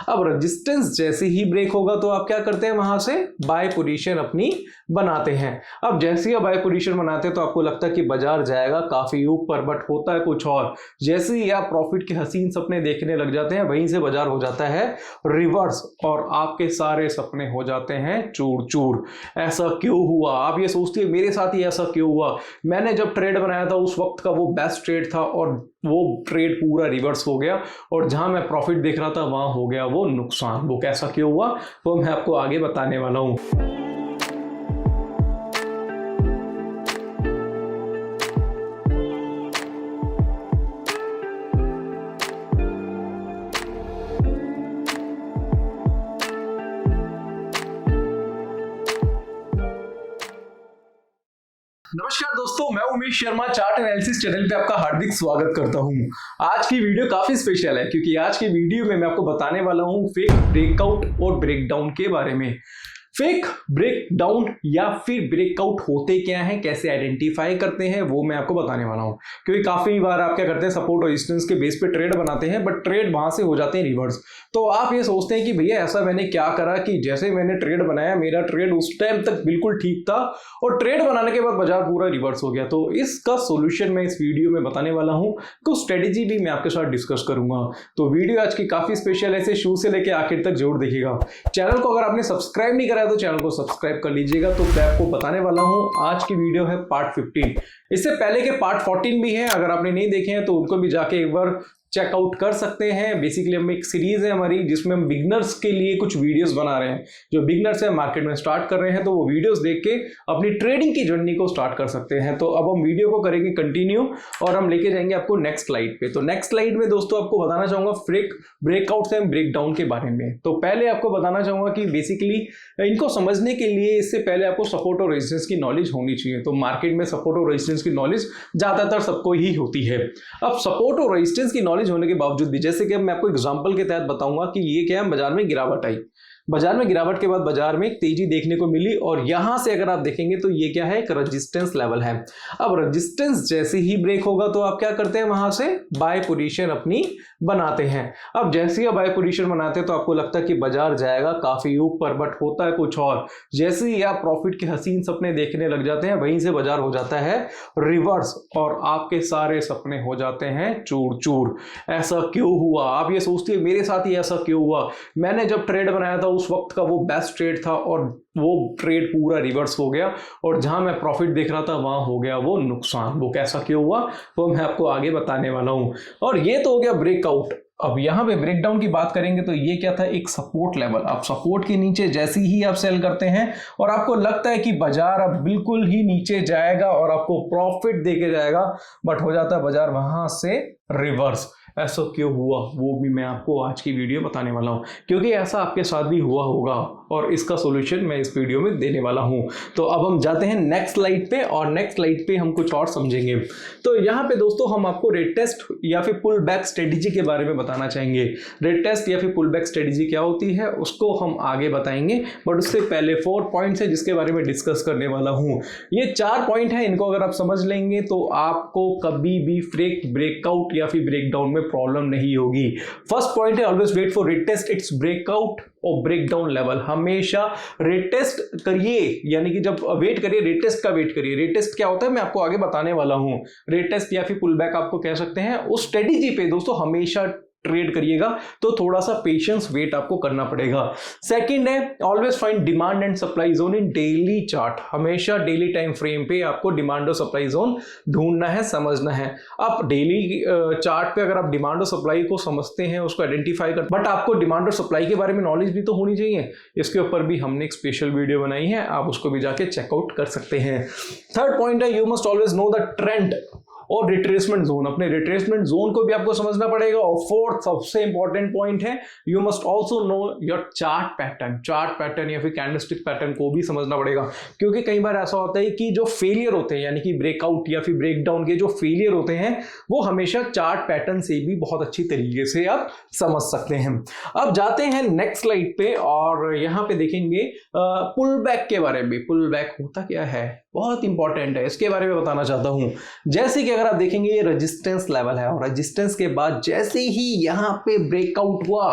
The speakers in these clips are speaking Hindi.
अब रेजिस्टेंस जैसे ही ब्रेक होगा तो आप क्या करते हैं, वहां से बाय पोजीशन अपनी बनाते हैं। अब जैसे ही बाय पोजीशन बनाते हैं तो आपको लगता है कि बाजार जाएगा काफी ऊपर, बट होता है कुछ और। जैसे ही आप प्रॉफिट के हसीन सपने देखने लग जाते हैं, वहीं से बाजार हो जाता है रिवर्स और आपके सारे सपने हो जाते हैं चूर चूर। ऐसा क्यों हुआ? आप ये सोचते हैं मेरे साथ ही ऐसा क्यों हुआ? मैंने जब ट्रेड बनाया था उस वक्त का वो बेस्ट ट्रेड था और वो ट्रेड पूरा रिवर्स हो गया और जहां मैं प्रॉफिट देख रहा था वहां हो गया वो नुकसान। वो कैसा क्यों हुआ वो मैं आपको आगे बताने वाला हूं। नमस्कार दोस्तों, मैं Umesh Sharma chart analysis channel पे आपका हार्दिक स्वागत करता हूं। आज की वीडियो काफी स्पेशल है क्योंकि आज की वीडियो में मैं आपको बताने वाला हूं फेक ब्रेकआउट और ब्रेकडाउन के बारे में। फेक ब्रेकडाउन या फिर ब्रेकआउट होते क्या हैं, कैसे आइडेंटिफाई करते हैं, वो मैं आपको बताने वाला हूं। क्योंकि काफी बार आप क्या करते हैं, सपोर्ट और रेजिस्टेंस के बेस पे ट्रेड बनाते हैं बट ट्रेड वहां से हो जाते हैं रिवर्स। तो आप ये सोचते हैं कि भैया ऐसा मैंने क्या करा कि जैसे मैंने ट्रेड बनाया मेरा ट्रेड उस टाइम तक बिल्कुल ठीक था और ट्रेड बनाने के बाद बाजार पूरा रिवर्स हो गया। तो इसका सोल्यूशन मैं इस वीडियो में बताने वाला हूं, कुछ स्ट्रेटेजी भी मैं आपके साथ डिस्कस करूंगा। तो वीडियो आज की काफी स्पेशल है, इसे शुरू से लेकर आखिर तक जरूर देखिएगा। चैनल को अगर आपने सब्सक्राइब नहीं करा तो चैनल को सब्सक्राइब कर लीजिएगा। तो मैं आपको बताने वाला हूं, आज की वीडियो है पार्ट 15। इससे पहले के पार्ट 14 भी है, अगर आपने नहीं देखे हैं तो उनको भी जाके एक बार चेकआउट कर सकते हैं। बेसिकली हम एक सीरीज है हमारी जिसमें हम बिगनर्स के लिए कुछ वीडियोस बना रहे हैं। जो बिगनर्स है मार्केट में स्टार्ट कर रहे हैं तो वो वीडियोस देख के अपनी ट्रेडिंग की जर्नी को स्टार्ट कर सकते हैं। तो अब हम वीडियो को करेंगे कंटिन्यू और हम लेके जाएंगे आपको नेक्स्ट स्लाइड पे। तो नेक्स्ट स्लाइड में दोस्तों आपको बताना चाहूंगा फेक ब्रेकआउट्स एंड ब्रेकडाउन के बारे में। तो पहले आपको बताना चाहूंगा कि बेसिकली इनको समझने के लिए इससे पहले आपको सपोर्ट और रेजिस्टेंस की नॉलेज होनी चाहिए। तो मार्केट में सपोर्ट और रेजिस्टेंस की नॉलेज ज्यादातर सबको ही होती है। अब सपोर्ट और रेजिस्टेंस की नॉलेज होने के बावजूद भी, जैसे कि मैं आपको एग्जांपल के तहत बताऊंगा कि ये क्या है, बाजार में गिरावट आई, बाजार में गिरावट के बाद बाजार में एक तेजी देखने को मिली और यहां से अगर आप देखेंगे तो ये क्या है, एक रेजिस्टेंस लेवल है। अब रेजिस्टेंस जैसे ही ब्रेक होगा तो आप क्या करते हैं, वहां से बाय पोजीशन अपनी बनाते हैं। अब जैसे ही बाय पोजीशन बनाते हैं तो आपको लगता है कि बाजार जाएगा काफी ऊपर, बट होता है कुछ और। जैसे ही आप प्रॉफिट के हसीन सपने देखने लग जाते हैं, वहीं से बाजार हो जाता है रिवर्स और आपके सारे सपने हो जाते हैं चूर चूर। ऐसा क्यों हुआ? आप ये सोचते हैं मेरे साथ ही ऐसा क्यों हुआ? मैंने जब ट्रेड बनाया था उस वक्त का वो बेस्ट ट्रेड था और वो ट्रेड पूरा रिवर्स हो गया और जहां मैं प्रॉफिट देख रहा था वहां हो गया वो नुकसान। वो कैसा क्यों हुआ वो मैं आपको आगे बताने वाला हूं। और ये तो हो गया ब्रेकआउट। अब यहां पे ब्रेकडाउन की बात करेंगे तो ये क्या था, एक सपोर्ट लेवल। आप सपोर्ट के नीचे जैसे ही आप सेल करते हैं और आपको लगता है कि बाजार अब बिल्कुल ही नीचे जाएगा और आपको प्रॉफिट देके जाएगा, बट हो जाता है बाजार वहां से रिवर्स। ऐसा क्यों हुआ वो भी मैं आपको आज की वीडियो बताने वाला हूं, क्योंकि ऐसा आपके साथ भी हुआ होगा और इसका सॉल्यूशन मैं इस वीडियो में देने वाला हूं। तो अब हम जाते हैं नेक्स्ट स्लाइड पे और नेक्स्ट स्लाइड पे हम कुछ और समझेंगे। तो यहाँ पे दोस्तों हम आपको रेट टेस्ट या फिर पुल बैक स्ट्रेटेजी के बारे में बताना चाहेंगे। रेट टेस्ट या फिर पुल बैक स्ट्रेटेजी क्या होती है उसको हम आगे बताएंगे, बट उससे पहले 4 पॉइंट्स है जिसके बारे में डिस्कस करने वाला हूं। ये 4 पॉइंट है, इनको अगर आप समझ लेंगे तो आपको कभी भी फेक ब्रेकआउट या फिर ब्रेकडाउन में प्रॉब्लम नहीं होगी। फर्स्ट पॉइंट है always wait for retest its breakout और ब्रेकडाउन लेवल। हमेशा रिटेस्ट करिए, यानी कि जब वेट करिए रिटेस्ट का वेट करिए। रिटेस्ट क्या होता है मैं आपको आगे बताने वाला हूं। रिटेस्ट या फिर पुल बैक आपको कह सकते हैं। उस स्ट्रेटेजी पे दोस्तों हमेशा ट्रेड करिएगा तो थोड़ा सा पेशेंस वेट आपको करना पड़ेगा। सेकंड है always find demand and supply zone in daily chart. हमेशा डेली टाइम फ्रेम पे आपको डिमांड और सप्लाई जोन ढूंढना है, समझना है। आप डेली चार्ट पे अगर आप डिमांड और सप्लाई को समझते हैं, उसको आइडेंटिफाई कर, बट आपको डिमांड और सप्लाई के बारे में नॉलेज भी तो होनी चाहिए। इसके ऊपर भी हमने एक स्पेशल वीडियो बनाई है, आप उसको भी जाके चेकआउट कर सकते हैं। थर्ड पॉइंट है you must always know the trend और रिट्रेसमेंट जोन। अपने रिट्रेसमेंट जोन को भी आपको समझना पड़ेगा। और फोर्थ सबसे इंपॉर्टेंट पॉइंट है you must also know your chart pattern. Chart pattern या फिर कैंडलस्टिक पैटर्न को भी समझना पड़ेगा, क्योंकि कई बार ऐसा होता है कि जो फेलियर होते हैं, यानी कि ब्रेकआउट या फिर ब्रेकडाउन के जो फेलियर होते हैं, वो हमेशा चार्ट पैटर्न से भी बहुत अच्छी तरीके से आप समझ सकते हैं। अब जाते हैं नेक्स्ट स्लाइड पे और यहाँ पे देखेंगे पुल बैक के बारे में। पुल बैक होता क्या है, बहुत इंपॉर्टेंट है, इसके बारे में बताना चाहता हूं। जैसे कि अगर आप देखेंगे ये रेजिस्टेंस लेवल है और रेजिस्टेंस के बाद जैसे ही यहां पे ब्रेकआउट हुआ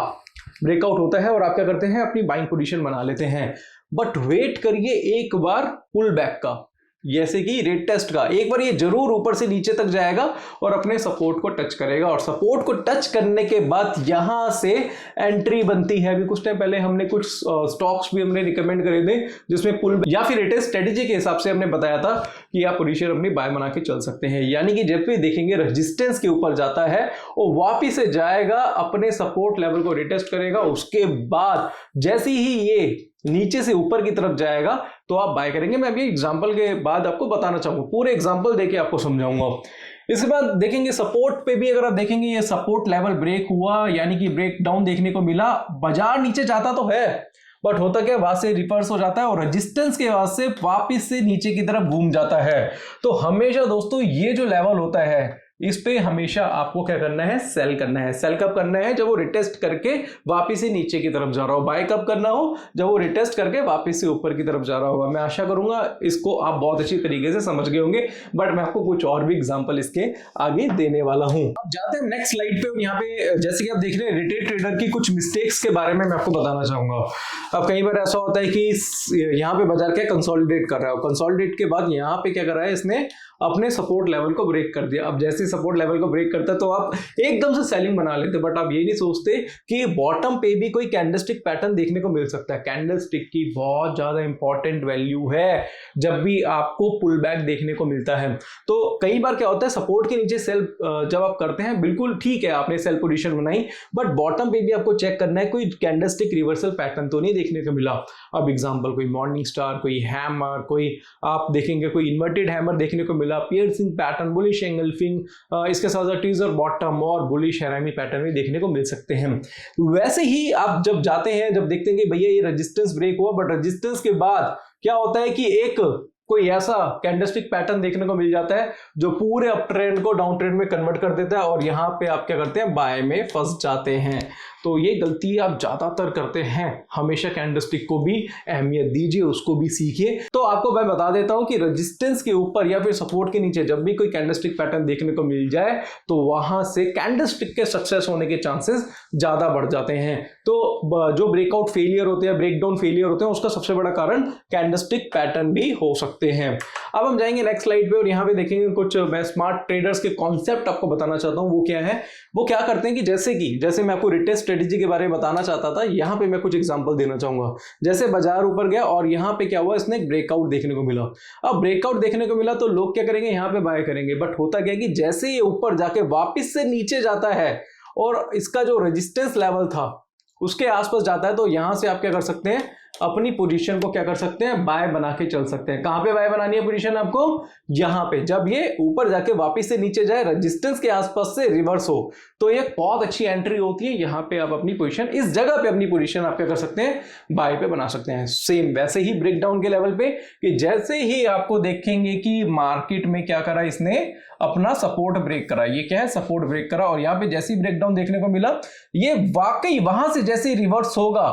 ब्रेकआउट होता है और आप क्या करते हैं, अपनी बाइंग पोजीशन बना लेते हैं। बट वेट करिए एक बार पुल बैक का, जैसे कि रेट टेस्ट का, एक बार ये जरूर ऊपर से नीचे तक जाएगा और अपने सपोर्ट को टच करेगा, और सपोर्ट को टच करने के बाद यहां से एंट्री बनती है। अभी कुछ टाइम पहले हमने कुछ स्टॉक्स भी हमने रिकमेंड करे थे जिसमें पुल या फिर लेटेस्ट स्ट्रेटेजी के हिसाब से हमने बताया था कि आप पोजीशन अपनी बाय बना के चल सकते हैं। यानी कि जब भी देखेंगे रेजिस्टेंस के ऊपर जाता है वो वापिस से जाएगा, अपने सपोर्ट लेवल को रिटेस्ट करेगा, उसके बाद जैसे ही ये नीचे से ऊपर की तरफ जाएगा तो आप बाय करेंगे। मैं अभी एग्जांपल के बाद आपको बताना चाहूंगा, पूरे एग्जांपल देके आपको समझाऊंगा। इसके बाद देखेंगे सपोर्ट पे भी, अगर आप देखेंगे ये सपोर्ट लेवल ब्रेक हुआ, यानी कि ब्रेक डाउन देखने को मिला। बाजार नीचे जाता तो है बट होता क्या, वहां से रिवर्स हो जाता है और रेजिस्टेंस के बाद से वापिस से नीचे की तरफ घूम जाता है। तो हमेशा दोस्तों ये जो लेवल होता है इस पे हमेशा आपको क्या करना है, सेल करना है। सेल कब करना है, जब वो रिटेस्ट करके वापिस से नीचे की तरफ जा रहा हो। बाय कब करना हो, जब वो रिटेस्ट करके वापिस से ऊपर की तरफ जा रहा होगा। मैं आशा करूंगा इसको आप बहुत अच्छी तरीके से समझ गए होंगे, बट मैं आपको कुछ और भी एग्जांपल इसके आगे देने वाला हूं। अब जाते हैं नेक्स्ट स्लाइड पे। यहाँ पे जैसे कि आप देख रहे हैं रिटेल ट्रेडर की कुछ मिस्टेक्स के बारे में मैं आपको बताना चाहूंगा। अब कई बार ऐसा होता है कि यहाँ पे बाजार क्या कंसोलिडेट कर रहा है, कंसोलिडेट के बाद यहाँ पे क्या कर रहा है, इसने अपने सपोर्ट लेवल को ब्रेक कर दिया। अब जैसे सपोर्ट लेवल को ब्रेक करता है तो आप एकदम से सेलिंग बना लेते, बट आप ये नहीं सोचते कि बॉटम पे भी कोई कैंडलस्टिक पैटर्न देखने को मिल सकता है। कैंडलस्टिक की बहुत ज्यादा इंपॉर्टेंट वैल्यू है जब भी आपको पुल बैक देखने को मिलता है। तो कई बार क्या होता है, सपोर्ट के नीचे सेल जब आप करते हैं, बिल्कुल ठीक है आपने सेल पोजीशन बनाई, बट बॉटम पे भी आपको चेक करना है कोई कैंडलस्टिक रिवर्सल पैटर्न तो नहीं देखने को मिला। अब एग्जांपल कोई मॉर्निंग स्टार, कोई हैमर, कोई आप देखेंगे कोई इन्वर्टेड हैमर देखने को मिला, पियर्सिंग पैटर्न, बुलिश एंगल्फिंग, इसके साथ साथ टीजर बॉटम और बुलिश हैरामी पैटर्न भी देखने को मिल सकते हैं। वैसे ही आप जब जाते हैं, जब देखते हैं कि भैया ये रेजिस्टेंस ब्रेक हुआ, बट रेजिस्टेंस के बाद क्या होता है कि एक कोई ऐसा कैंडलस्टिक पैटर्न देखने को मिल जाता है जो पूरे अप ट्रेंड को डाउन ट्रेंड में कन्वर्ट कर देता है, और यहां पे आप क्या करते हैं, बाय में फंस जाते हैं। तो ये गलती आप ज्यादातर करते हैं। हमेशा कैंडलस्टिक को भी अहमियत दीजिए, उसको भी सीखिए। तो आपको मैं बता देता हूं कि रेजिस्टेंस के ऊपर या फिर सपोर्ट के नीचे जब भी कोई कैंडलस्टिक पैटर्न देखने को मिल जाए तो वहां से कैंडलस्टिक के सक्सेस होने के चांसेस ज्यादा बढ़ जाते हैं। तो जो ब्रेकआउट फेलियर होते हैं, ब्रेकडाउन फेलियर होते हैं, उसका सबसे बड़ा कारण कैंडलस्टिक पैटर्न भी हो सकते हैं। अब हम जाएंगे नेक्स्ट स्लाइड पे और यहाँ पे देखेंगे कुछ मैं स्मार्ट ट्रेडर्स के कॉन्सेप्ट आपको बताना चाहता हूँ। वो क्या है, वो क्या करते हैं कि जैसे मैं आपको रिटेल स्ट्रेटेजी के बारे में बताना चाहता था, यहाँ पे मैं कुछ एग्जांपल देना चाहूंगा। जैसे बाजार ऊपर गया और यहाँ पे क्या हुआ, इसने ब्रेकआउट देखने को मिला। अब ब्रेकआउट देखने को मिला तो लोग क्या करेंगे, यहाँ पे बाय करेंगे। बट होता क्या कि जैसे ये ऊपर जाके वापिस से नीचे जाता है और इसका जो रेजिस्टेंस लेवल था उसके आसपास जाता है, तो यहां से आप क्या कर सकते हैं, अपनी पोजीशन को क्या कर सकते हैं, बाय बना के चल सकते हैं। कहां पे बाय बनानी है पोजीशन आपको, यहां पे। जब ये ऊपर जाके वापस से नीचे जाए, रेजिस्टेंस के आसपास से रिवर्स हो, तो ये बहुत अच्छी एंट्री होती है। यहां पे आप अपनी पोजीशन, इस जगह पे अपनी पोजीशन आप क्या कर सकते हैं, बाय पे बना सकते हैं। सेम वैसे ही ब्रेकडाउन के लेवल पे कि जैसे ही आपको देखेंगे कि मार्केट में क्या करा, इसने अपना सपोर्ट ब्रेक करा। ये क्या है, सपोर्ट ब्रेक करा, और यहां पे जैसे ही ब्रेकडाउन देखने को मिला, ये वाकई वहां से जैसे रिवर्स होगा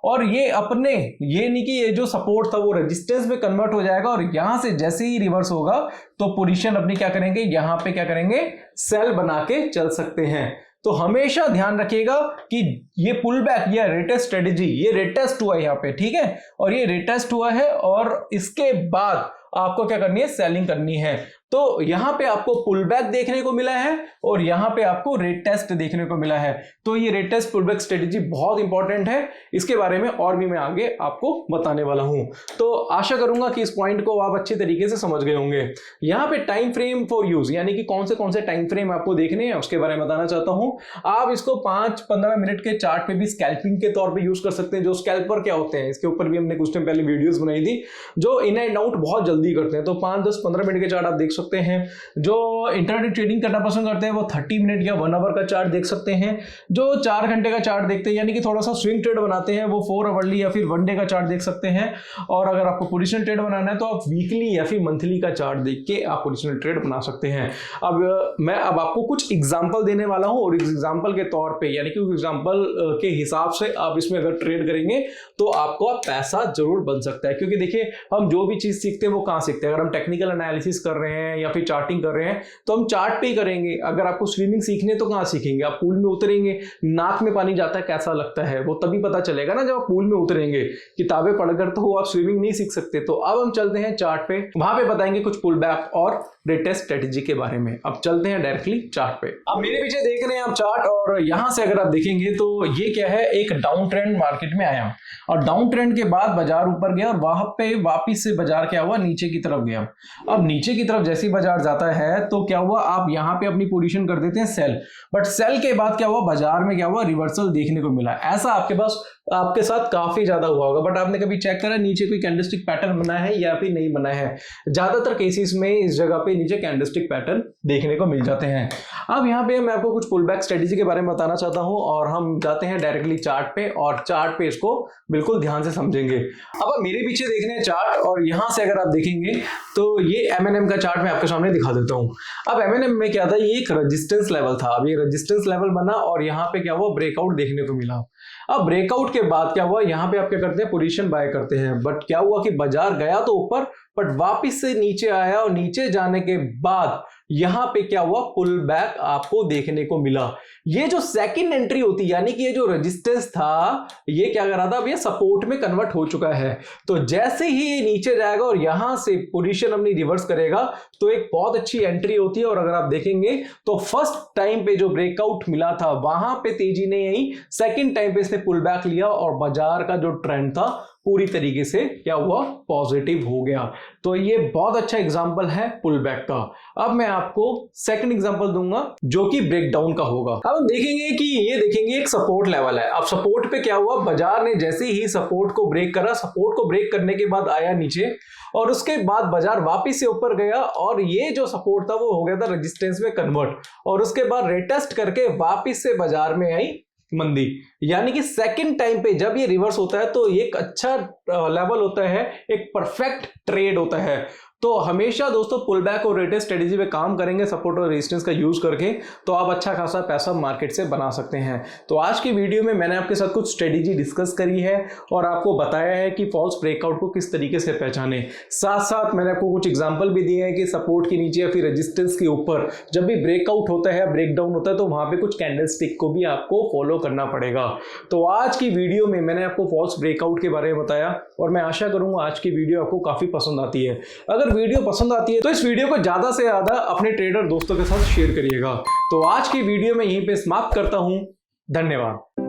और ये अपने, ये नहीं कि ये जो सपोर्ट था वो रेजिस्टेंस में कन्वर्ट हो जाएगा, और यहां से जैसे ही रिवर्स होगा तो पोजीशन अपनी क्या करेंगे, यहां पे क्या करेंगे, सेल बना के चल सकते हैं। तो हमेशा ध्यान रखिएगा कि ये पुल बैक या रेटेस्ट स्ट्रेटेजी, ये रेटेस्ट हुआ है यहाँ पे, ठीक है, और ये रेटेस्ट हुआ है, और इसके बाद आपको क्या करनी है, सेलिंग करनी है। तो यहां पे आपको पुल बैक देखने को मिला है और यहां पे आपको रेट टेस्ट देखने को मिला है। तो ये retest pull back strategy बहुत इंपॉर्टेंट है, इसके बारे में और भी मैं आगे आपको बताने वाला हूं। तो आशा करूंगा कि इस पॉइंट को आप अच्छे तरीके से समझ गए होंगे। यहां पे टाइम फ्रेम फॉर यूज, यानी कि कौन से टाइम फ्रेम आपको देखने हैं उसके बारे में बताना चाहता हूं। आप इसको 5-15 मिनट के चार्ट पे भी स्कैल्पिंग के तौर पर यूज कर सकते हैं। जो स्कैल्पर क्या होते हैं, इसके ऊपर भी हमने कुछ टाइम पहले वीडियोस बनाई थी, जो इन एंड आउट बहुत जल्दी करते हैं। तो 5-10-15 मिनट के चार्ट आप देख सकते हैं। जो इंटरनेट ट्रेडिंग करना पसंद करते हैं वो 30 मिनट या 1 आवर का चार्ट देख सकते हैं। जो 4 घंटे का चार्ट देखते हैं, यानी कि थोड़ा सा स्विंग ट्रेड बनाते हैं, वो 4 आवरली या फिर 1 डे का चार्ट देख सकते हैं। और अगर आपको पोजीशनल ट्रेड बनाना है तो आप वीकली या फिर मंथली का चार्ट देख के आप पोजीशनल ट्रेड बना सकते हैं। अब मैं आपको कुछ एग्जांपल देने वाला हूं, और एग्जांपल के तौर पे, यानी कि एग्जांपल के हिसाब से आप इसमें अगर ट्रेड करेंगे तो आपको पैसा जरूर बन सकता है। क्योंकि देखिए, हम जो भी चीज सीखते हैं वो कहां सीखते हैं, अगर हम टेक्निकल एनालिसिस कर रहे हैं हैं या फिर चार्टिंग कर रहे हैं तो हम चार्ट पे ही करेंगे। अगर आपको स्विमिंग सीखने तो कहाँ सीखेंगे, आप पूल में उतरेंगे, नाक में पानी जाता है कैसा लगता है वो तभी पता चलेगा ना जब आप पूल में उतरेंगे। किताबें पढ़कर तो आप स्विमिंग नहीं सीख सकते। तो अब हम चलते हैं चार्ट पे, वहां पे बताएंगे कुछ पुल बैक और रेटेस्ट स्ट्रेटेजी के बारे में। अब चलते हैं डायरेक्टली चार्ट पे। अब मेरे पीछे देख रहे हैं आप चार्ट, और यहां से अगर आप देखेंगे तो ये क्या है, एक डाउन ट्रेंड मार्केट में आया और डाउन ट्रेंड के बाद बाजार ऊपर गया और वहां पे वापिस से बाजार क्या हुआ, नीचे की तरफ गया। अब नीचे की तरफ जैसे ही बाजार जाता है तो क्या हुआ, आप यहां पे अपनी पोजीशन कर देते हैं सेल, बट सेल के बाद क्या हुआ, बाजार में क्या हुआ, रिवर्सल देखने को मिला। ऐसा आपके साथ काफी ज्यादा हुआ होगा, बट आपने कभी चेक करा नीचे कोई कैंडलस्टिक पैटर्न बना है या फिर नहीं बना है? ज्यादातर केसेस में इस जगह पे नीचे कैंडलस्टिक पैटर्न देखने को मिल जाते हैं। अब यहाँ पे मैं आपको कुछ पुल बैक स्ट्रेटेजी के बारे में बताना चाहता हूं और हम जाते हैं डायरेक्टली चार्ट पे और चार्ट पे इसको बिल्कुल ध्यान से समझेंगे। अब आप मेरे पीछे देख रहे हैं चार्ट और यहां से अगर आप देखेंगे तो ये M&M का चार्ट मैं आपके सामने दिखा देता हूं। अब M&M में क्या था, ये एक रेजिस्टेंस लेवल था। अब ये रेजिस्टेंस लेवल बना और यहाँ पे क्या हुआ, ब्रेकआउट देखने को मिला। अब ब्रेकआउट के बाद क्या हुआ, यहाँ पे आप क्या करते हैं, पोजीशन बाय करते हैं, बट क्या हुआ कि बाजार गया तो ऊपर बट वापिस से नीचे आया और नीचे जाने के बाद यहां पे क्या हुआ, पुल बैक आपको देखने को मिला। ये जो सेकंड एंट्री होती यानी कि ये जो रेजिस्टेंस था ये क्या कर रहा था, अब ये सपोर्ट में कन्वर्ट हो चुका है। तो जैसे ही ये नीचे जाएगा और यहां से पोजीशन अपनी रिवर्स करेगा तो एक बहुत अच्छी एंट्री होती है। और अगर आप देखेंगे तो फर्स्ट टाइम पे जो ब्रेकआउट मिला था वहां पे तेजी नहीं आई, सेकंड टाइम पे इसने पुल बैक लिया और बाजार का जो ट्रेंड था पूरी तरीके से क्या हुआ, पॉजिटिव हो गया। तो ये बहुत अच्छा एग्जांपल है पुल बैक का। अब मैं आपको सेकंड एग्जांपल दूंगा जो कि ब्रेकडाउन का होगा। अब हम देखेंगे कि ये देखेंगे एक सपोर्ट लेवल है। अब सपोर्ट पे क्या हुआ, बाजार ने जैसे ही सपोर्ट को ब्रेक करा, सपोर्ट को ब्रेक करने के बाद आया नीचे और उसके बाद बाजार वापिस से ऊपर गया और ये जो सपोर्ट था वो हो गया था रेजिस्टेंस में कन्वर्ट और उसके बाद रिटेस्ट करके वापिस से बाजार में आई मंदी। यानी कि सेकंड टाइम पे जब ये रिवर्स होता है तो ये एक अच्छा लेवल होता है, एक परफेक्ट ट्रेड होता है। तो हमेशा दोस्तों पुल बैक और रेटेस्ट स्ट्रेटेजी पे काम करेंगे सपोर्ट और रेजिस्टेंस का यूज करके, तो आप अच्छा खासा पैसा मार्केट से बना सकते हैं। तो आज की वीडियो में मैंने आपके साथ कुछ स्ट्रेटेजी डिस्कस करी है और आपको बताया है कि फॉल्स ब्रेकआउट को किस तरीके से पहचाने। साथ साथ मैंने आपको कुछ एग्जांपल भी दिए हैं कि सपोर्ट के नीचे या फिर रेजिस्टेंस के ऊपर जब भी ब्रेकआउट होता है, ब्रेकडाउन होता है, तो वहां पे कुछ कैंडलस्टिक को भी आपको फॉलो करना पड़ेगा। तो आज की वीडियो में मैंने आपको फॉल्स ब्रेकआउट के बारे में बताया और मैं आशा करूंगा आज की वीडियो आपको काफी पसंद आती है। अगर वीडियो पसंद आती है तो इस वीडियो को ज्यादा से ज्यादा अपने ट्रेडर दोस्तों के साथ शेयर करिएगा। तो आज की वीडियो में यहीं पे समाप्त करता हूं। धन्यवाद।